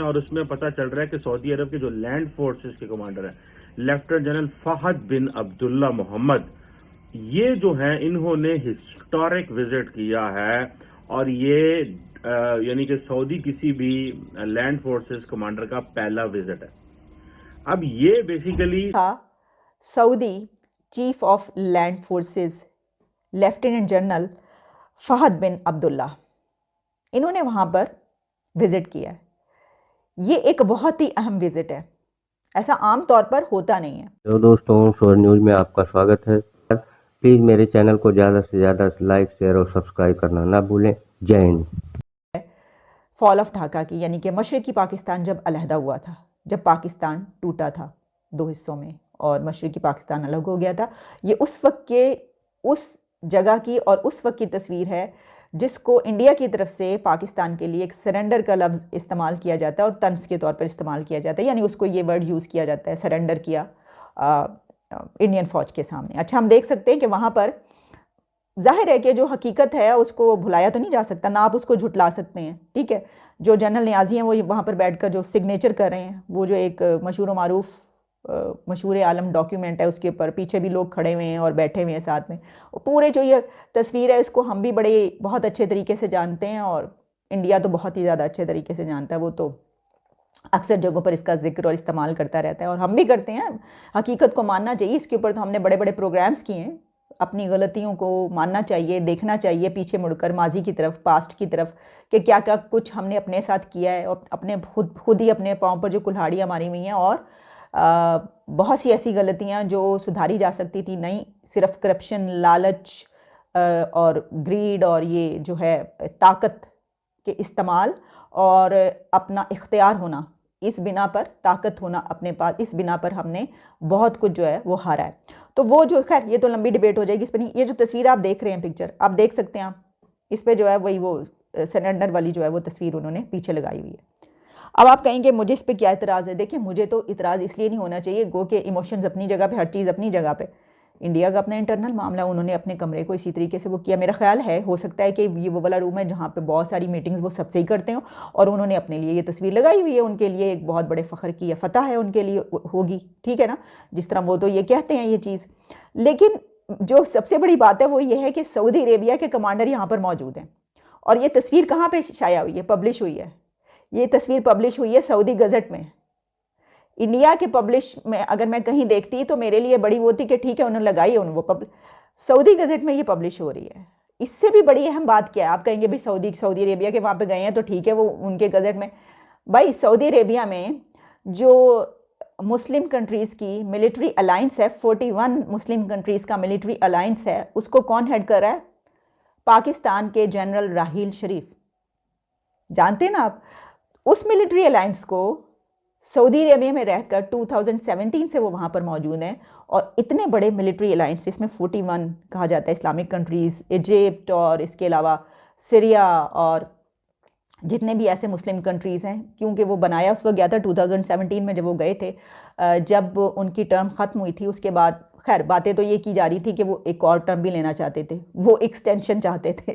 اور اس میں پتہ چل رہا ہے کہ سعودی عرب کے جو لینڈ فورسز کے کمانڈر ہیں لیفٹنٹ جنرل فہد بن عبداللہ محمد، یہ جو ہیں انہوں نے ہسٹورک وزٹ کیا ہے، اور یہ یعنی کہ سعودی کسی بھی لینڈ فورسز کمانڈر کا پہلا وزٹ ہے۔ اب یہ بیسیکلی تھا Saudi chief of land forces lieutenant general Fahad bin Abdullah, انہوں نے وہاں پر وزٹ کیا ہے۔ یہ ایک بہت ہی اہم وزٹ ہے، ایسا عام طور پر ہوتا نہیں ہے۔ تو دوستوں، شور نیوز میں آپ کا سواگت ہے۔ پلیز میرے چینل کو زیادہ سے زیادہ لائک، شیئر اور سبسکرائب کرنا نہ بھولیں۔ جے ہند۔ فال آف ڈھاکہ کی، یعنی کہ مشرقی پاکستان جب علیحدہ ہوا تھا، جب پاکستان ٹوٹا تھا دو حصوں میں اور مشرقی پاکستان الگ ہو گیا تھا، یہ اس وقت کے اس جگہ کی اور اس وقت کی تصویر ہے جس کو انڈیا کی طرف سے پاکستان کے لیے ایک سرنڈر کا لفظ استعمال کیا جاتا ہے اور طنز کے طور پر استعمال کیا جاتا ہے، یعنی اس کو یہ ورڈ یوز کیا جاتا ہے، سرنڈر کیا انڈین فوج کے سامنے۔ اچھا، ہم دیکھ سکتے ہیں کہ وہاں پر ظاہر ہے کہ جو حقیقت ہے اس کو بھلایا تو نہیں جا سکتا، نہ آپ اس کو جھٹلا سکتے ہیں، ٹھیک ہے۔ جو جنرل نیازی ہیں وہ وہاں پر بیٹھ کر جو سگنیچر کر رہے ہیں، وہ جو ایک مشہور و معروف مشہور عالم ڈاکیومنٹ ہے، اس کے اوپر پیچھے بھی لوگ کھڑے ہوئے ہیں اور بیٹھے ہوئے ہیں ساتھ میں، پورے جو یہ تصویر ہے اس کو ہم بھی بہت اچھے طریقے سے جانتے ہیں، اور انڈیا تو بہت ہی زیادہ اچھے طریقے سے جانتا ہے، وہ تو اکثر جگہوں پر اس کا ذکر اور استعمال کرتا رہتا ہے، اور ہم بھی کرتے ہیں۔ حقیقت کو ماننا چاہیے، اس کے اوپر تو ہم نے بڑے بڑے پروگرامز کیے ہیں۔ اپنی غلطیوں کو ماننا چاہیے، دیکھنا چاہیے پیچھے مڑ کر ماضی کی طرف، پاسٹ کی طرف، کہ کیا کیا کچھ ہم نے اپنے ساتھ کیا ہے، اور اپنے خود ہی اپنے پاؤں پر جو کلہاڑیاں ماری ہوئی ہیں، اور بہت سی ایسی غلطیاں جو سدھاری جا سکتی تھی نہیں، صرف کرپشن، لالچ اور گریڈ، اور یہ جو ہے طاقت کے استعمال اور اپنا اختیار ہونا، اس بنا پر طاقت ہونا اپنے پاس، اس بنا پر ہم نے بہت کچھ جو ہے وہ ہارا ہے۔ تو وہ جو خیر یہ تو لمبی ڈیبیٹ ہو جائے گی اس پہ نہیں۔ یہ جو تصویر آپ دیکھ رہے ہیں، پکچر آپ دیکھ سکتے ہیں، اس پہ جو ہے وہی وہ سرنڈر والی جو ہے وہ تصویر انہوں نے پیچھے لگائی ہوئی ہے۔ اب آپ کہیں گے مجھے اس پہ کیا اعتراض ہے؟ دیکھیں، مجھے تو اعتراض اس لیے نہیں ہونا چاہیے، گو کہ ایموشنز اپنی جگہ پہ، ہر چیز اپنی جگہ پہ، انڈیا کا اپنا انٹرنل معاملہ، انہوں نے اپنے کمرے کو اسی طریقے سے وہ کیا۔ میرا خیال ہے ہو سکتا ہے کہ یہ وہ والا روم ہے جہاں پہ بہت ساری میٹنگز وہ سب سے ہی کرتے ہوں، اور انہوں نے اپنے لیے یہ تصویر لگائی ہوئی ہے، ان کے لیے ایک بہت بڑے فخر کی فتح ہے، ان کے لیے ہوگی، ٹھیک ہے نا، جس طرح وہ تو یہ کہتے ہیں یہ چیز۔ لیکن جو سب سے بڑی بات ہے وہ یہ ہے کہ سعودی عربیہ کے کمانڈر یہاں پر موجود ہیں، اور یہ تصویر کہاں پہ شائع ہوئی ہے، پبلش ہوئی ہے؟ یہ تصویر پبلش ہوئی ہے سعودی گزٹ میں۔ انڈیا کے پبلش میں اگر میں کہیں دیکھتی تو میرے لیے بڑی وہ تھی کہ ٹھیک ہے انہوں نے لگائی ہے، وہ سعودی گزٹ میں یہ پبلش ہو رہی ہے۔ اس سے بھی بڑی اہم بات کیا ہے؟ آپ کہیں گے بھائی سعودی عربیہ کے وہاں پہ گئے ہیں تو ٹھیک ہے وہ ان کے گزٹ میں، بھائی سعودی عربیہ میں جو مسلم کنٹریز کی ملٹری الائنس ہے، 41 مسلم کنٹریز کا ملٹری الائنس ہے، اس کو کون ہیڈ کر رہا ہے؟ پاکستان کے جنرل راحیل شریف، جانتے ہیں نا آپ؟ اس ملٹری الائنس کو سعودی عربیہ میں رہ کر 2017 سے وہ وہاں پر موجود ہیں، اور اتنے بڑے ملٹری الائنس، اس میں 41 کہا جاتا ہے اسلامک کنٹریز، ایجپٹ اور اس کے علاوہ سیریا اور جتنے بھی ایسے مسلم کنٹریز ہیں، کیونکہ وہ بنایا اس وقت گیا تھا 2017 میں جب وہ گئے تھے، جب ان کی ٹرم ختم ہوئی تھی، اس کے بعد خیر باتیں تو یہ کی جا رہی تھی کہ وہ ایک اور ٹرم بھی لینا چاہتے تھے، وہ ایکسٹینشن چاہتے تھے۔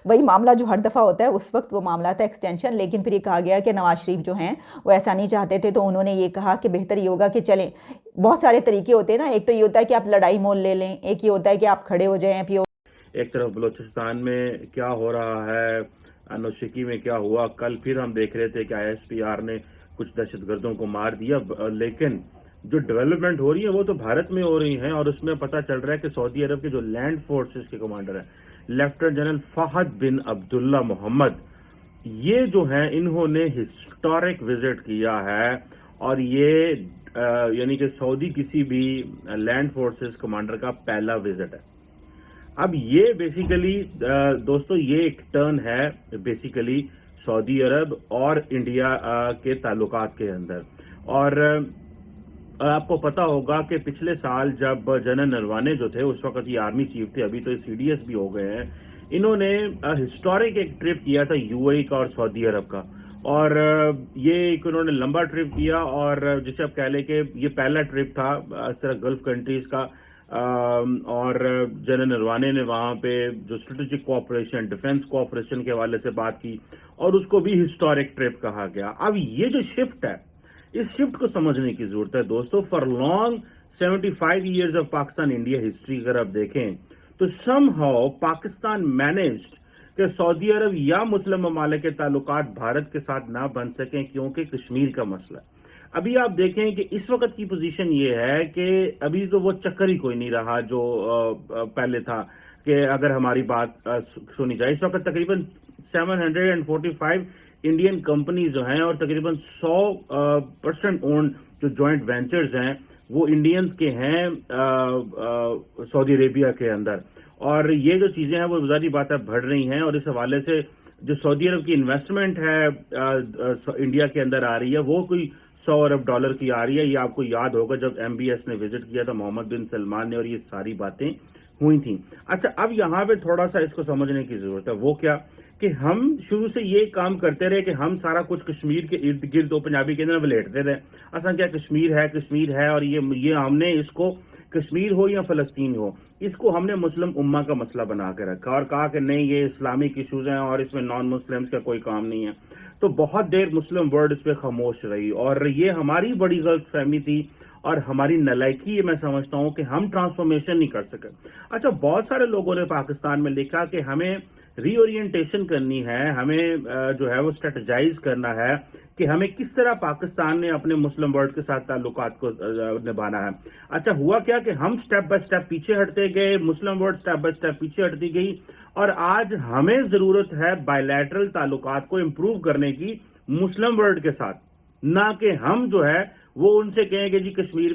وہی معاملہ جو ہر دفعہ ہوتا ہے، اس وقت وہ معاملہ تھا ایکسٹینشن، لیکن پھر یہ کہا گیا کہ نواز شریف جو ہیں وہ ایسا نہیں چاہتے تھے، تو انہوں نے یہ کہا کہ بہتر یہ ہوگا کہ چلیں، بہت سارے طریقے ہوتے ہیں نا، ایک تو یہ ہوتا ہے کہ آپ لڑائی مول لے لیں، ایک یہ ہوتا ہے کہ آپ کھڑے ہو جائیں۔ ایک طرف بلوچستان میں کیا ہو رہا ہے، نوشکی میں کیا ہوا، کل پھر ہم دیکھ رہے تھے کہ ISPR نے کچھ دہشت گردوں کو مار دیا، لیکن جو ڈیولپمنٹ ہو رہی ہے وہ تو بھارت میں ہو رہی ہیں، اور اس میں پتہ چل رہا ہے کہ سعودی عرب کے جو لینڈ فورسز کے کمانڈر ہیں لیفٹنٹ جنرل فہد بن عبداللہ محمد، یہ جو ہیں انہوں نے ہسٹورک وزٹ کیا ہے، اور یہ یعنی کہ سعودی کسی بھی لینڈ فورسز کمانڈر کا پہلا وزٹ ہے۔ اب یہ بیسیکلی دوستو یہ ایک ٹرن ہے بیسیکلی سعودی عرب اور انڈیا کے تعلقات کے اندر، اور آپ کو پتا ہوگا کہ پچھلے سال جب جنرل نروانے جو تھے، اس وقت یہ آرمی چیف تھے، ابھی تو CDS بھی ہو گئے ہیں، انہوں نے ہسٹورک ایک ٹرپ کیا تھا UAE کا اور سعودی عرب کا، اور یہ ایک انہوں نے لمبا ٹرپ کیا، اور جسے آپ کہہ لیں کہ یہ پہلا ٹرپ تھا اس طرح گلف کنٹریز کا اور جنرل نروانے نے وہاں پہ جو اسٹریٹجک کوآپریشن ڈیفنس کوآپریشن کے حوالے سے بات کی اور اس کو بھی ہسٹورک ٹرپ کہا گیا. اب یہ جو شفٹ ہے اس شفٹ کو سمجھنے کی ضرورت ہے دوستو. For long 75 years of Pakistan India history اگر آپ دیکھیں تو سم ہاؤ پاکستان مینجڈ کہ سعودی عرب یا مسلم ممالک کے تعلقات بھارت کے ساتھ نہ بن سکیں کیونکہ کشمیر کا مسئلہ. ابھی آپ دیکھیں کہ اس وقت کی پوزیشن یہ ہے کہ ابھی تو وہ چکر ہی کوئی نہیں رہا جو پہلے تھا کہ اگر ہماری بات سنی جائے. اس وقت تقریباً 745 انڈین کمپنیز جو ہیں اور تقریباً 100% اونڈ جو جوائنٹ وینچرز ہیں وہ انڈینز کے ہیں سعودی عربیہ کے اندر. اور یہ جو چیزیں ہیں وہ ظاہری بات ہے بڑھ رہی ہیں. اور اس حوالے سے جو سعودی عرب کی انویسٹمنٹ ہے انڈیا کے اندر آ رہی ہے وہ کوئی $100 ارب کی آ رہی ہے. یہ آپ کو یاد ہوگا جب MBS نے وزٹ کیا تھا محمد بن سلمان نے اور یہ ساری باتیں ہوئی تھیں. اچھا اب یہاں پہ تھوڑا سا اس کو سمجھنے کی ضرورت ہے. وہ کیا کہ ہم شروع سے یہ کام کرتے رہے کہ ہم سارا کچھ کشمیر کے ارد گرد و پنجابی کے اندر ولیٹتے رہے. اصلا کیا کشمیر ہے اور یہ ہم نے اس کو کشمیر ہو یا فلسطین ہو اس کو ہم نے مسلم امہ کا مسئلہ بنا کے رکھا اور کہا کہ نہیں یہ اسلامک ایشوز ہیں اور اس میں نان مسلمز کا کوئی کام نہیں ہے. تو بہت دیر مسلم ورلڈ اس پہ خاموش رہی اور یہ ہماری بڑی غلط فہمی تھی اور ہماری نالائکی میں سمجھتا ہوں کہ ہم ٹرانسفارمیشن نہیں کر سکے. اچھا بہت سارے لوگوں نے پاکستان میں لکھا کہ ہمیں ری اورینٹیشن کرنی ہے, ہمیں جو ہے وہ اسٹریٹجائز کرنا ہے کہ ہمیں کس طرح پاکستان نے اپنے مسلم ورلڈ کے ساتھ تعلقات کو نبھانا ہے. اچھا ہوا کیا کہ ہم سٹیپ بائی سٹیپ پیچھے ہٹتے گئے, Muslim world step by step پیچھے ہٹتی گئی اور آج ہمیں ضرورت ہے بائیلیٹرل تعلقات کو امپروو کرنے کی مسلم ورلڈ کے ساتھ, نہ کہ ہم جو ہے وہ ان سے کہیں کہ جی کشمیر